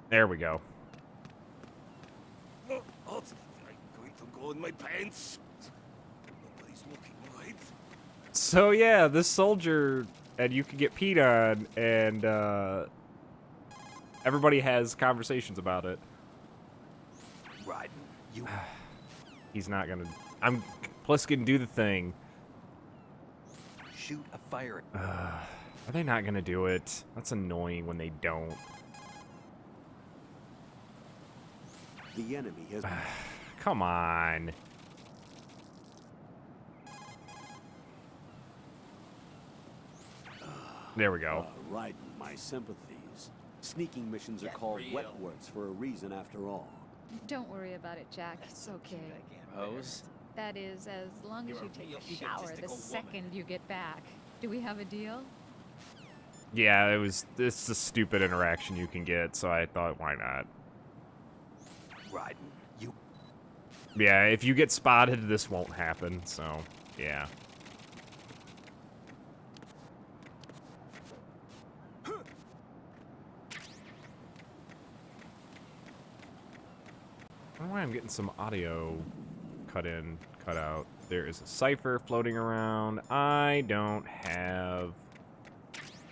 There we go. Oh, I'm going to go in my pants. Nobody's looking, right? So yeah, this soldier, and you can get peed on, and everybody has conversations about it. Riding, you. He's not gonna. Pliskin, do the thing. Shoot a fire. Are they not gonna do it? That's annoying when they don't. The enemy has. Come on. There we go. Riding, my sympathies. Sneaking missions are called wet works for a reason after all. Don't worry about it, Jack. It's okay. Rose? That is, as long as you take a shower the second you get back. Do we have a deal? Yeah, it's a stupid interaction you can get, so I thought, why not? Riding, you. Yeah, if you get spotted, this won't happen, so, yeah. I don't know why I'm getting some audio cut in, cut out. There is a cipher floating around. I don't have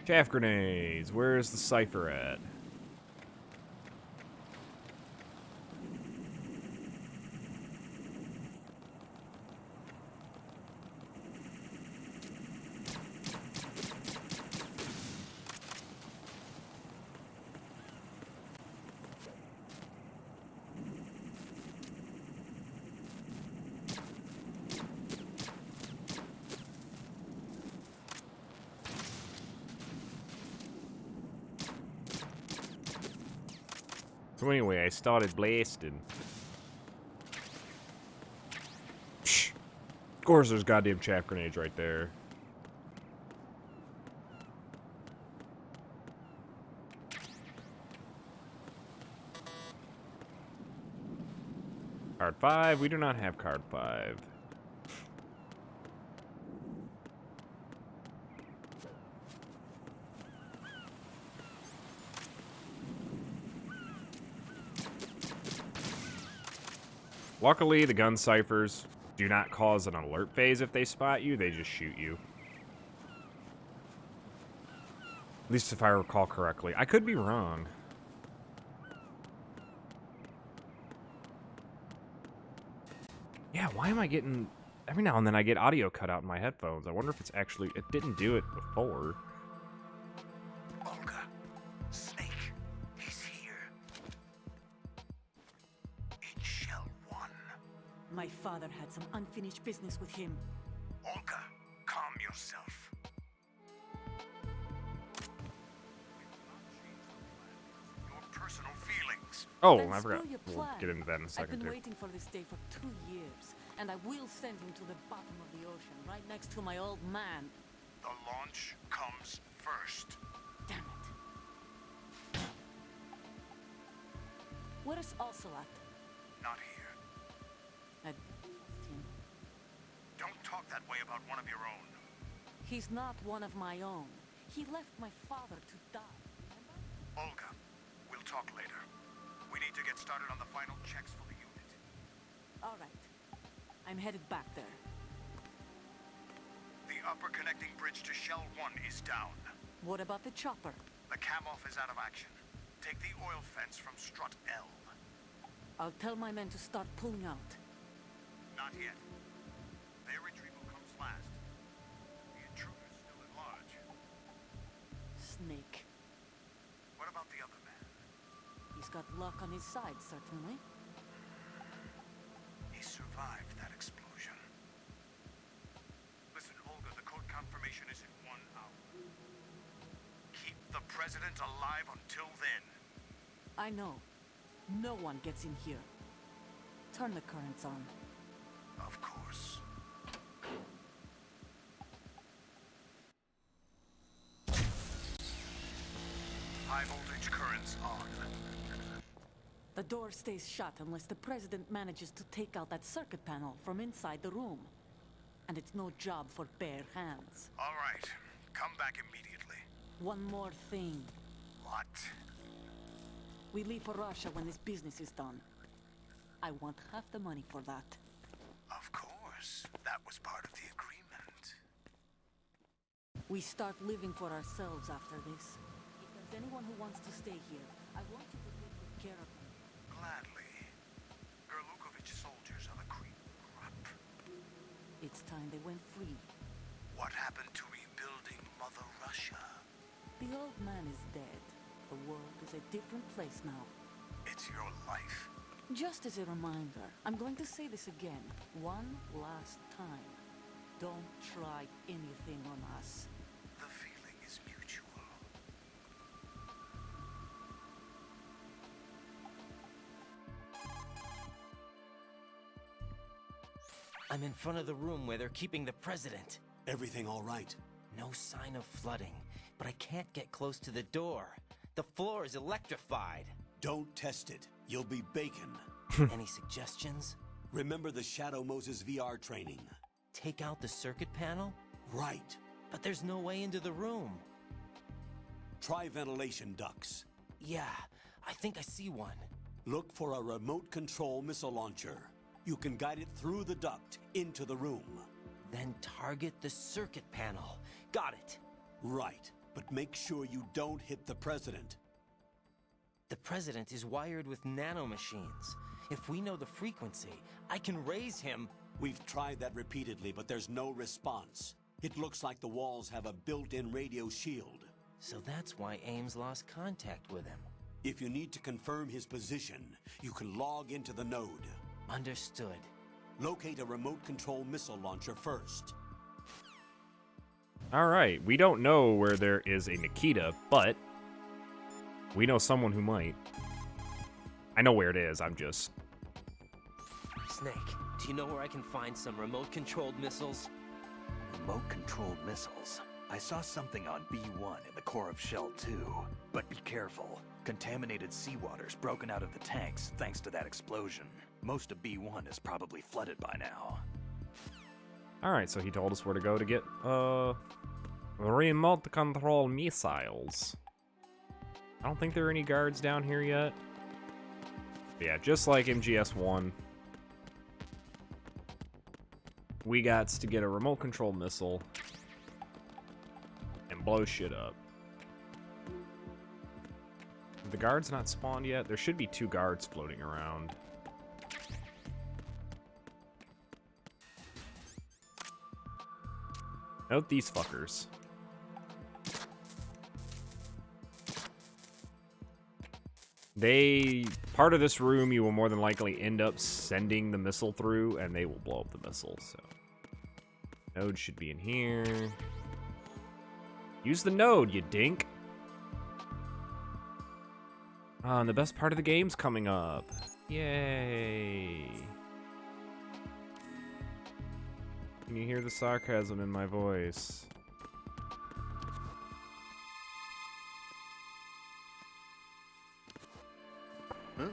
chaff grenades. Where's the cipher at? So anyway, I started blasting. Psh. Of course there's goddamn chaff grenades right there. Card 5? We do not have card 5. Luckily, the gun ciphers do not cause an alert phase if they spot you, they just shoot you. At least if I recall correctly. I could be wrong. Yeah, why am I getting... Every now and then I get audio cut out in my headphones. I wonder if it's actually... It didn't do it before. Olga, Snake, he's here. In Shell 1. My father had some unfinished business with him. Olga, calm yourself. Your personal feelings. Oh, Then I forgot. spill your We'll plan. get into that in a I've second, been too. waiting for this day for 2 years, and I will send him to the bottom of the ocean, right next to my old man. The launch comes first. Damn it. Where is Ocelot? Not here. I trust him. Don't talk that way about one of your own. He's not one of my own. He left my father to die, remember? Olga, we'll talk later. We need to get started on the final checks for the unit. All right. I'm headed back there. The upper connecting bridge to Shell 1 is down. What about the chopper? The cam-off is out of action. Take the oil fence from strut L. I'll tell my men to start pulling out. Not yet. Their retrieval comes last. The intruder's still at large. Snake. What about the other man? He's got luck on his side, certainly. He survived that explosion. Listen, Olga, the code confirmation is in 1 hour. Keep the president alive until then. I know. No one gets in here. Turn the currents on. Of course. High voltage currents on. The door stays shut unless the president manages to take out that circuit panel from inside the room. And it's no job for bare hands. All right. Come back immediately. One more thing. What? We leave for Russia when this business is done. I want half the money for that. Of course. That was part of the agreement. We start living for ourselves after this. If there's anyone who wants to stay here, I want you to take good care of them. Gladly. Gerlukovich soldiers are the cream crop. It's time they went free. What happened to rebuilding Mother Russia? The old man is dead. The world is a different place now. It's your life. Just as a reminder, I'm going to say this again, one last time. Don't try anything on us. The feeling is mutual. I'm in front of the room where they're keeping the president. Everything all right? No sign of flooding, but I can't get close to the door. The floor is electrified. Don't test it. You'll be bacon. Any suggestions? Remember the Shadow Moses VR training? Take out the circuit panel? Right. But there's no way into the room. Try ventilation ducts. Yeah, I think I see one. Look for a remote control missile launcher. You can guide it through the duct into the room. Then target the circuit panel. Got it. Right, but make sure you don't hit the president. The president is wired with nanomachines. If we know the frequency, I can raise him. We've tried that repeatedly, but there's no response. It looks like the walls have a built-in radio shield. So that's why Ames lost contact with him. If you need to confirm his position, you can log into the node. Understood. Locate a remote control missile launcher first. Alright, we don't know where there is a Nikita, but we know someone who might. I know where it is, I'm just... Snake, do you know where I can find some remote-controlled missiles? Remote-controlled missiles. I saw something on B1 in the core of Shell 2. But be careful. Contaminated seawater's broken out of the tanks thanks to that explosion. Most of B1 is probably flooded by now. Alright, so he told us where to go to get, remote control missiles. I don't think there are any guards down here yet. But yeah, just like MGS1, we got to get a remote control missile and blow shit up. The guard's not spawned yet. There should be 2 guards floating around. Note these fuckers. Part of this room you will more than likely end up sending the missile through, and they will blow up the missile, so. Node should be in here. Use the node, you dink. Ah, and the best part of the game's coming up. Yay. Can you hear the sarcasm in my voice? Huh?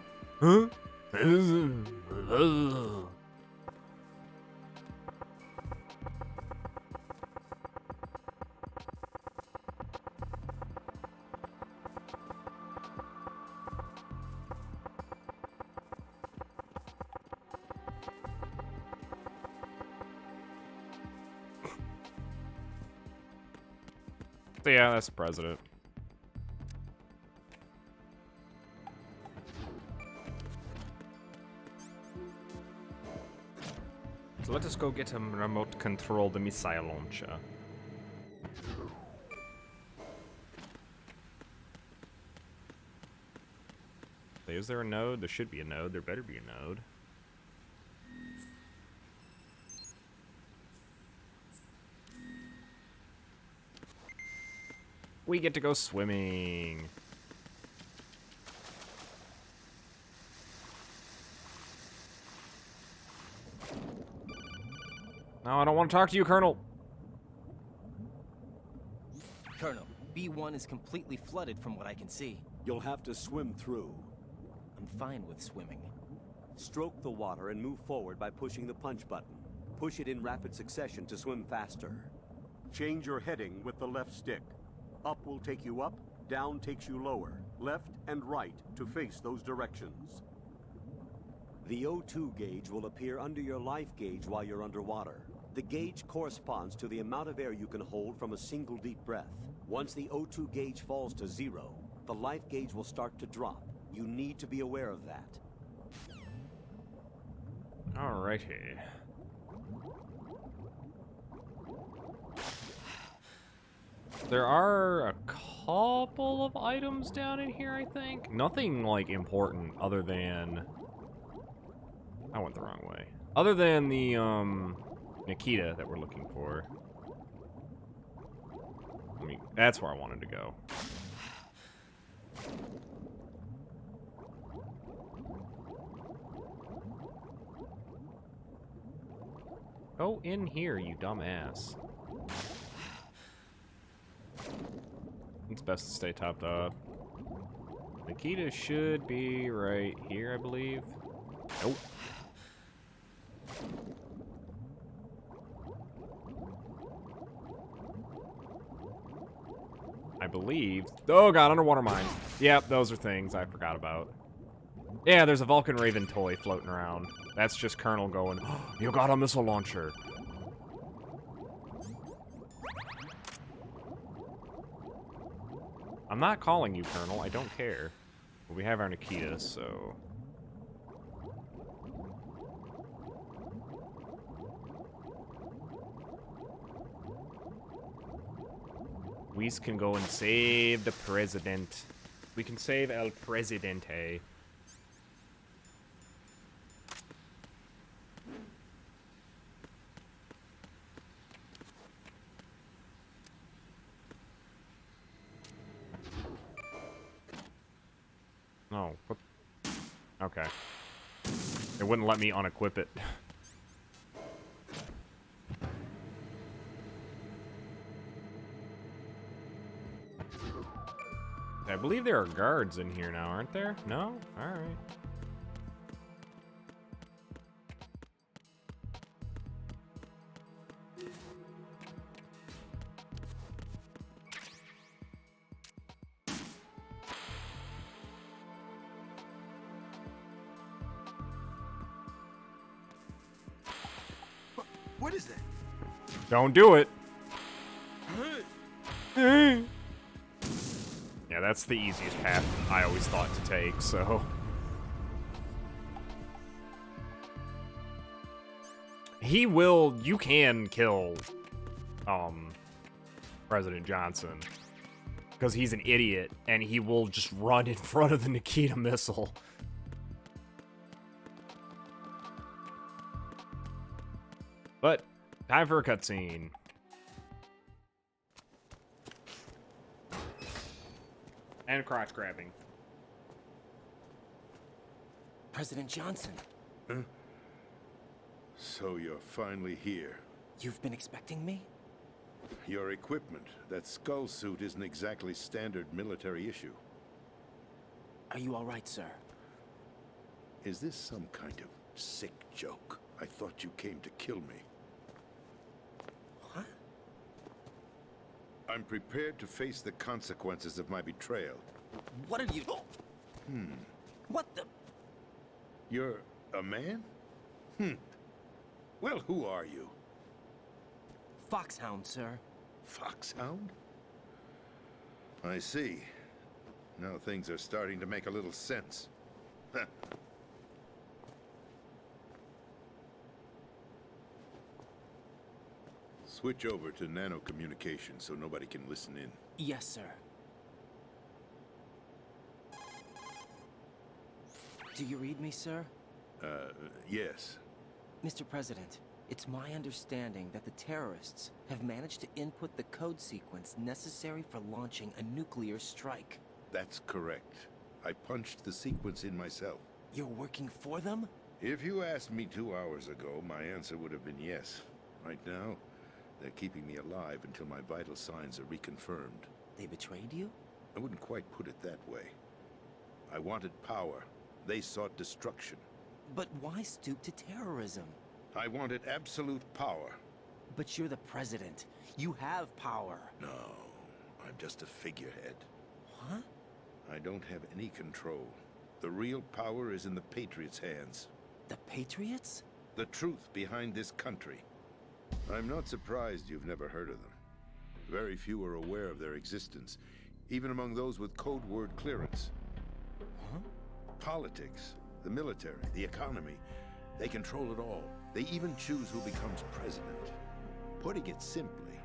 So yeah, that's the president. So let us go get him remote control the missile launcher. Is there a node? There should be a node. There better be a node. We get to go swimming. No, I don't want to talk to you, Colonel. Colonel, B1 is completely flooded from what I can see. You'll have to swim through. I'm fine with swimming. Stroke the water and move forward by pushing the punch button. Push it in rapid succession to swim faster. Change your heading with the left stick. Up will take you up, down takes you lower. left and right to face those directions. The O2 gauge will appear under your life gauge while you're underwater. The gauge corresponds to the amount of air you can hold from a single deep breath. Once the O2 gauge falls to 0, the life gauge will start to drop. You need to be aware of that. Alrighty. There are a couple of items down in here, I think. Nothing, like, important other than... I went the wrong way. Other than the, Nikita that we're looking for. I mean, that's where I wanted to go. Go in here, you dumbass. It's best to stay topped up. Nikita should be right here, I believe. Nope. I believe. Oh god, underwater mine. Yep, those are things I forgot about. Yeah, there's a Vulcan Raven toy floating around. That's just Colonel going, oh, you got a missile launcher. I'm not calling you Colonel, I don't care. But we have our Nikita, so... We can go and save the president. We can save El Presidente. Oh, what? Okay. It wouldn't let me unequip it. I believe there are guards in here now, aren't there? No? Alright. What is that? Don't do it. Yeah, that's the easiest path I always thought to take, so... He will... You can kill, President Johnson. Because he's an idiot, and he will just run in front of the Nikita missile. But, time for a cutscene. And crotch grabbing. President Johnson, So you're finally here. you've been expecting me? Your equipment, that skull suit, isn't exactly standard military issue. Are you all right, sir? Is this some kind of sick joke? I thought you came to kill me. What? I'm prepared to face the consequences of my betrayal. What are you... What the... You're a man? Well, who are you? Foxhound, sir. Foxhound? I see. Now things are starting to make a little sense. Switch over to nano-communication so nobody can listen in. Yes, sir. Do you read me, sir? Yes. Mr. President, it's my understanding that the terrorists have managed to input the code sequence necessary for launching a nuclear strike. That's correct. I punched the sequence in myself. You're working for them? If you asked me 2 hours ago, my answer would have been yes. Right now, they're keeping me alive until my vital signs are reconfirmed. They betrayed you? I wouldn't quite put it that way. I wanted power. They sought destruction. But why stoop to terrorism? I wanted absolute power. But you're the president. You have power. No, I'm just a figurehead. Huh? I don't have any control. The real power is in the Patriots' hands. The Patriots? The truth behind this country. I'm not surprised you've never heard of them. Very few are aware of their existence, even among those with code word clearance. Huh? Politics, the military, the economy, they control it all. They even choose who becomes president. Putting it simply,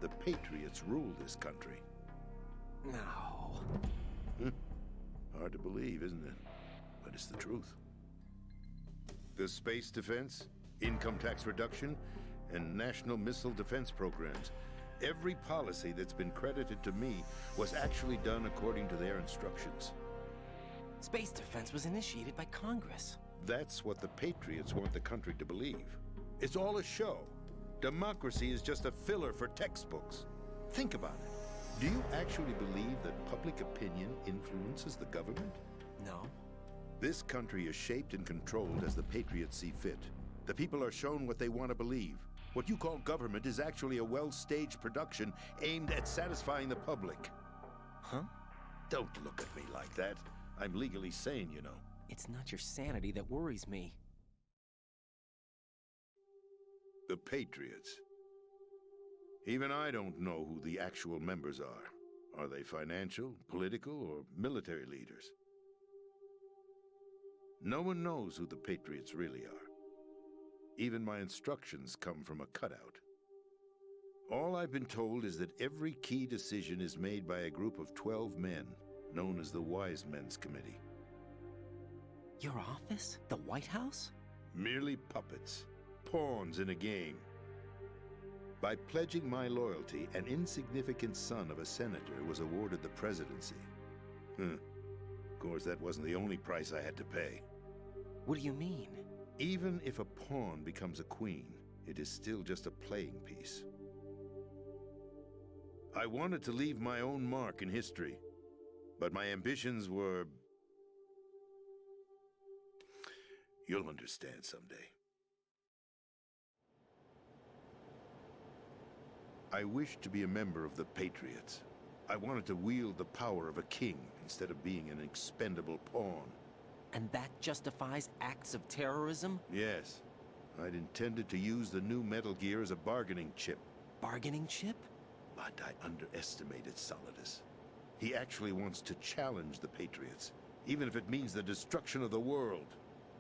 the Patriots rule this country. No. Hard to believe, isn't it? But it's the truth. The space defense, income tax reduction, and national missile defense programs. Every policy that's been credited to me was actually done according to their instructions. Space defense was initiated by Congress. That's what the Patriots want the country to believe. It's all a show. Democracy is just a filler for textbooks. Think about it. Do you actually believe that public opinion influences the government? No. This country is shaped and controlled as the Patriots see fit. The people are shown what they want to believe. What you call government is actually a well-staged production aimed at satisfying the public. Huh? Don't look at me like that. I'm legally sane, you know. It's not your sanity that worries me. The Patriots. Even I don't know who the actual members are. Are they financial, political, or military leaders? No one knows who the Patriots really are. Even my instructions come from a cutout. All I've been told is that every key decision is made by a group of 12 men, known as the Wise Men's Committee. Your office? The White House? Merely puppets, pawns in a game. By pledging my loyalty, an insignificant son of a senator was awarded the presidency. Of course, that wasn't the only price I had to pay. What do you mean? Even if a pawn becomes a queen, it is still just a playing piece. I wanted to leave my own mark in history, but my ambitions were... You'll understand someday. I wished to be a member of the Patriots. I wanted to wield the power of a king instead of being an expendable pawn. And that justifies acts of terrorism? Yes. I'd intended to use the new Metal Gear as a bargaining chip. Bargaining chip? But I underestimated Solidus. He actually wants to challenge the Patriots, even if it means the destruction of the world.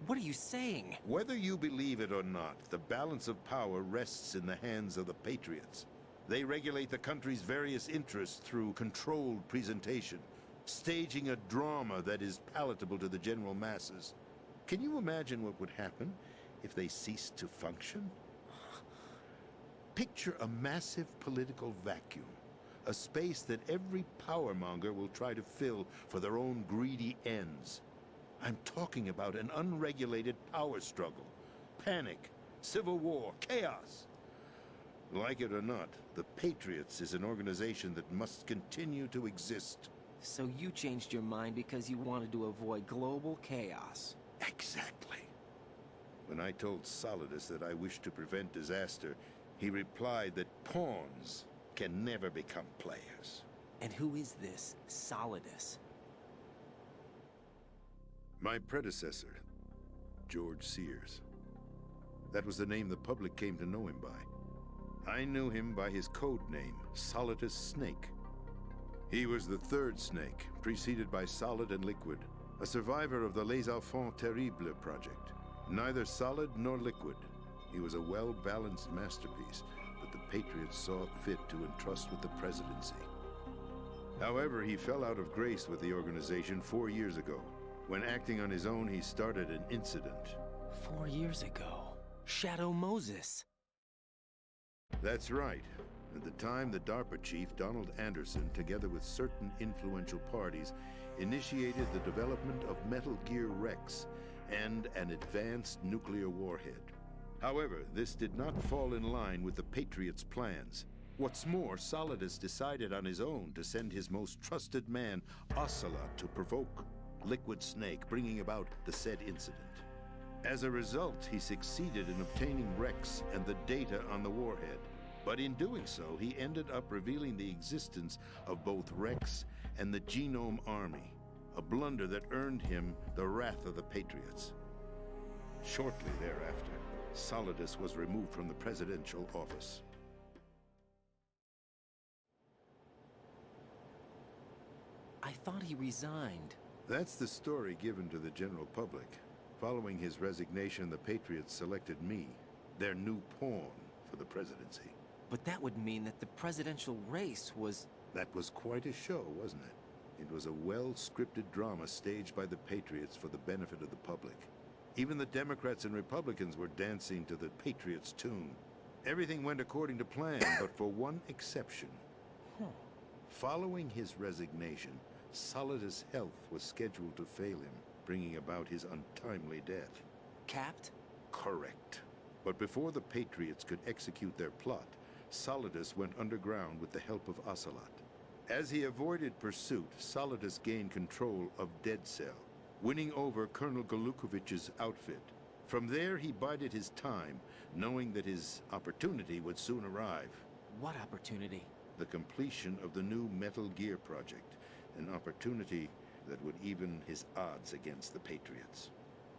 What are you saying? Whether you believe it or not, the balance of power rests in the hands of the Patriots. They regulate the country's various interests through controlled presentation, staging a drama that is palatable to the general masses. Can you imagine what would happen if they ceased to function? Picture a massive political vacuum, a space that every powermonger will try to fill for their own greedy ends. I'm talking about an unregulated power struggle, panic, civil war, chaos. Like it or not, the Patriots is an organization that must continue to exist. So you changed your mind because you wanted to avoid global chaos. Exactly. When I told Solidus that I wished to prevent disaster, he replied that pawns can never become players. And who is this Solidus? My predecessor, George Sears. That was the name the public came to know him by. I knew him by his code name, Solidus Snake. He was the third Snake, preceded by Solid and Liquid, a survivor of the Les Enfants Terribles project. Neither solid nor liquid, he was a well-balanced masterpiece that the Patriots saw fit to entrust with the presidency. However, he fell out of grace with the organization 4 years ago. When acting on his own, he started an incident. 4 years ago. Shadow Moses. That's right. At the time, the DARPA chief, Donald Anderson, together with certain influential parties, initiated the development of Metal Gear Rex and an advanced nuclear warhead. However, this did not fall in line with the Patriots' plans. What's more, Solidus decided on his own to send his most trusted man, Ocelot, to provoke Liquid Snake, bringing about the said incident. As a result, he succeeded in obtaining Rex and the data on the warhead. But in doing so, he ended up revealing the existence of both Rex and the Genome Army, a blunder that earned him the wrath of the Patriots. Shortly thereafter, Solidus was removed from the presidential office. I thought he resigned. That's the story given to the general public. Following his resignation, the Patriots selected me, their new pawn, for the presidency. But that would mean that the presidential race was... That was quite a show, wasn't it? It was a well-scripted drama staged by the Patriots for the benefit of the public. Even the Democrats and Republicans were dancing to the Patriots' tune. Everything went according to plan, but for one exception. Following his resignation, Solidus' health was scheduled to fail him, bringing about his untimely death. Capped? Correct. But before the Patriots could execute their plot, Solidus went underground with the help of Ocelot. As he avoided pursuit, Solidus gained control of Dead Cell, winning over Colonel Golukovich's outfit. From there, he bided his time, knowing that his opportunity would soon arrive. What opportunity? The completion of the new Metal Gear project, an opportunity that would even his odds against the Patriots.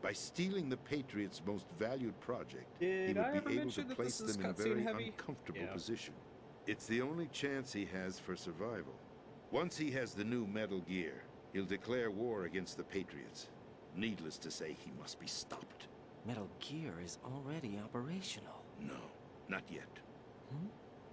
By stealing the Patriots' most valued project, he would be able to place them in a very uncomfortable position. It's the only chance he has for survival. Once he has the new Metal Gear, he'll declare war against the Patriots. Needless to say, he must be stopped. Metal Gear is already operational. No, not yet.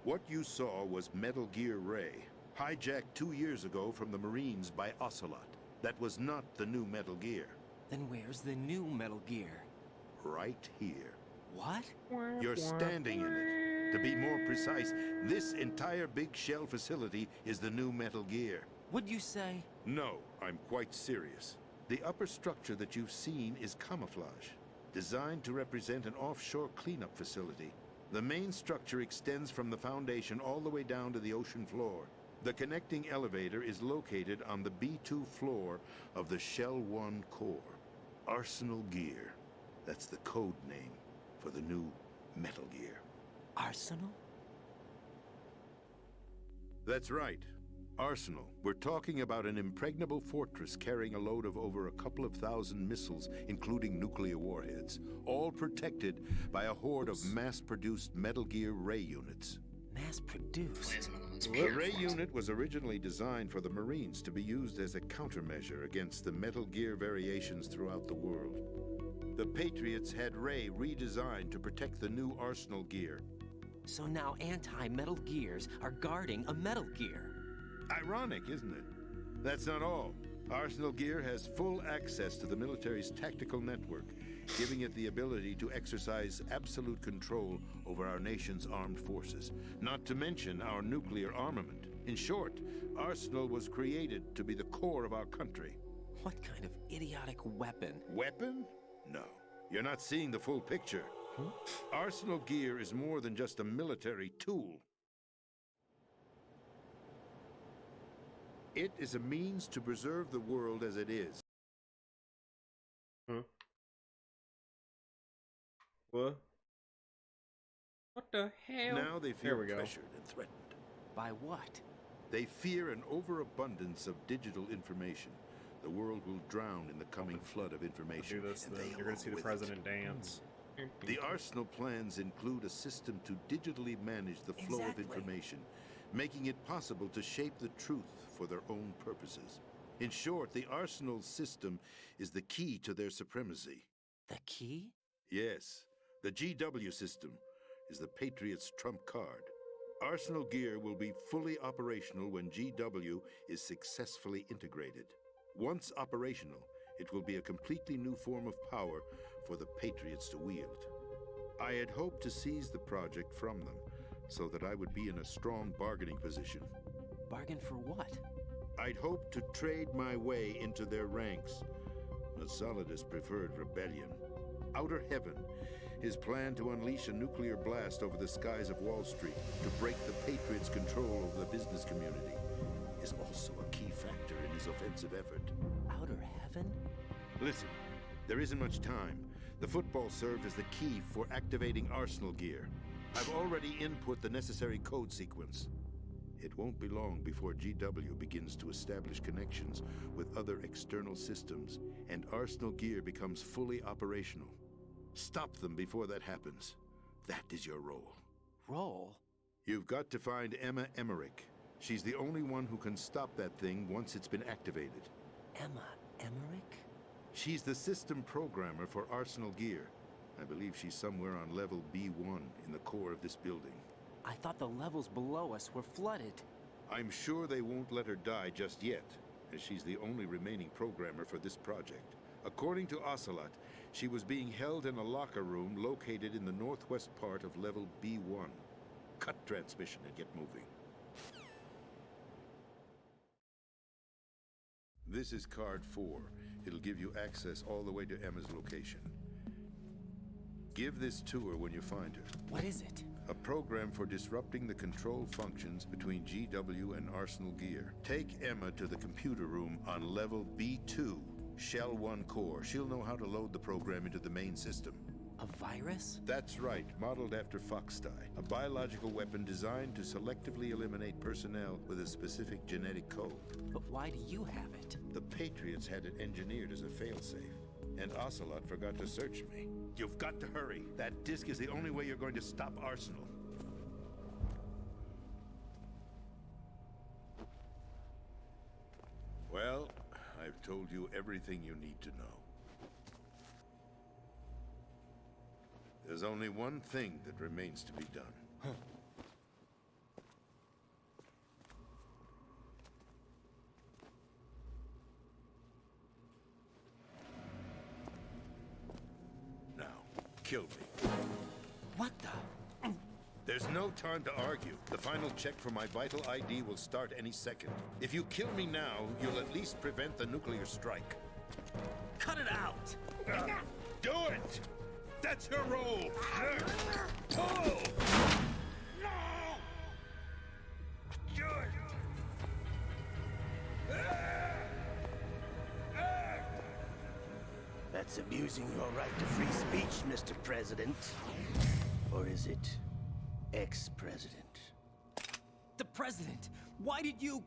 What you saw was Metal Gear Ray, hijacked 2 years ago from the Marines by Ocelot. That was not the new Metal Gear. Then where's the new Metal Gear? Right here. What? You're standing in it. To be more precise, this entire big shell facility is the new Metal Gear. What'd you say? No, I'm quite serious. The upper structure that you've seen is camouflage, designed to represent an offshore cleanup facility. The main structure extends from the foundation all the way down to the ocean floor. The connecting elevator is located on the B2 floor of the Shell 1 core. Arsenal Gear. That's the code name for the new Metal Gear. Arsenal? That's right. Arsenal. We're talking about an impregnable fortress carrying a load of over a couple of thousand missiles, including nuclear warheads, all protected by a horde of mass-produced Metal Gear Ray units. Mass-produced? The Ray unit was originally designed for the Marines to be used as a countermeasure against the Metal Gear variations throughout the world. The Patriots had Ray redesigned to protect the new Arsenal Gear. So now anti-Metal Gears are guarding a Metal Gear. Ironic, isn't it? That's not all. Arsenal Gear has full access to the military's tactical network, giving it the ability to exercise absolute control over our nation's armed forces, not to mention our nuclear armament. In short, Arsenal was created to be the core of our country. What kind of idiotic weapon? Weapon? No. You're not seeing the full picture. Arsenal Gear is more than just a military tool. It is a means to preserve the world as it is. What? What the hell? Now they feel There we go. pressured and threatened. By what? They fear an overabundance of digital information. The world will drown in the coming flood of information. Do this, and then they you're going to see the along with president dance. it. The Arsenal plans include a system to digitally manage the flow of information, making it possible to shape the truth for their own purposes. In short, the Arsenal system is the key to their supremacy. The key? Yes, the GW system is the Patriots' trump card. Arsenal Gear will be fully operational when GW is successfully integrated. Once operational, it will be a completely new form of power for the Patriots to wield. I had hoped to seize the project from them, so that I would be in a strong bargaining position. Bargain for what? I'd hoped to trade my way into their ranks, but Solidus preferred rebellion. Outer Heaven, his plan to unleash a nuclear blast over the skies of Wall Street to break the Patriots' control over the business community, is also a key factor in his offensive effort. Outer Heaven? Listen, there isn't much time. The football served as the key for activating Arsenal Gear. I've already input the necessary code sequence. It won't be long before GW begins to establish connections with other external systems, and Arsenal gear becomes fully operational. Stop them before that happens. That is your role. Roll? You've got to find Emma Emmerich. She's the only one who can stop that thing once it's been activated. Emma Emmerich? She's the system programmer for Arsenal gear. I believe she's somewhere on level B1 in the core of this building. I thought the levels below us were flooded. I'm sure they won't let her die just yet, as she's the only remaining programmer for this project. According to Ocelot, she was being held in a locker room located in the northwest part of level B1. Cut transmission and get moving. This is card 4. It'll give you access all the way to Emma's location. Give this to her when you find her. What is it? A program for disrupting the control functions between GW and Arsenal gear. Take Emma to the computer room on level B2, Shell 1 core. She'll know how to load the program into the main system. A virus? That's right, modeled after Foxdie, a biological weapon designed to selectively eliminate personnel with a specific genetic code. But why do you have it? The Patriots had it engineered as a failsafe, and Ocelot forgot to search me. You've got to hurry. That disk is the only way you're going to stop Arsenal. Well, I've told you everything you need to know. There's only one thing that remains to be done. Now, kill me. What the? There's no time to argue. The final check for my vital ID will start any second. If you kill me now, you'll at least prevent the nuclear strike. Cut it out! Do it! That's your role! Pull! No! Do it! That's abusing your right to free speech, Mr. President. Or is it ex-president? The president! Why did you...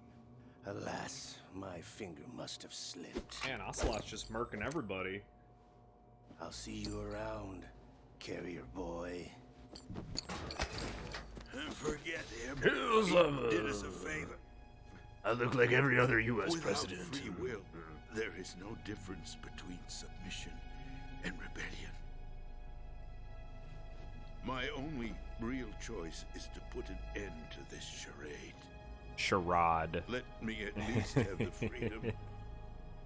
Alas, my finger must have slipped. Man, Ocelot's just murking everybody. I'll see you around, carrier boy. Forget him. He did us a favor. I look like every other U.S. Without president. free will, there is no difference between submission and rebellion. My only real choice is to put an end to this charade. Charade. Let me at least have the freedom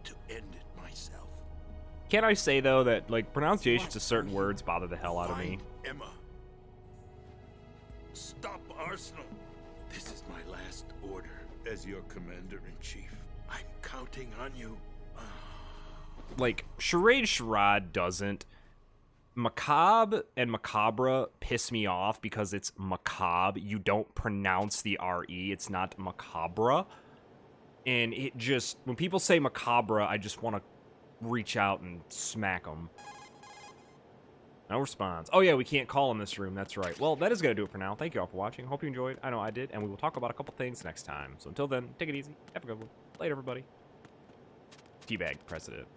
to end it myself. Can I say, though, that, like, pronunciations of certain words bother the hell out of me? Find Emma. Stop Arsenal. This is my last order as your commander-in-chief. I'm counting on you. Like, charade doesn't. Macabre and macabre piss me off because it's macabre. You don't pronounce the R-E. It's not macabre. And it just... When people say macabre, I just want to reach out and smack them. No response. Oh yeah, we can't call in this room. That's right. Well, that is going to do it for now. Thank you all for watching. Hope you enjoyed. I know I did. And we will talk about a couple things next time. So until then, take it easy. Have a good one. Later, everybody. Teabag, President.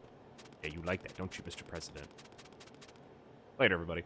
Yeah, you like that, don't you, Mr. President? Later, everybody.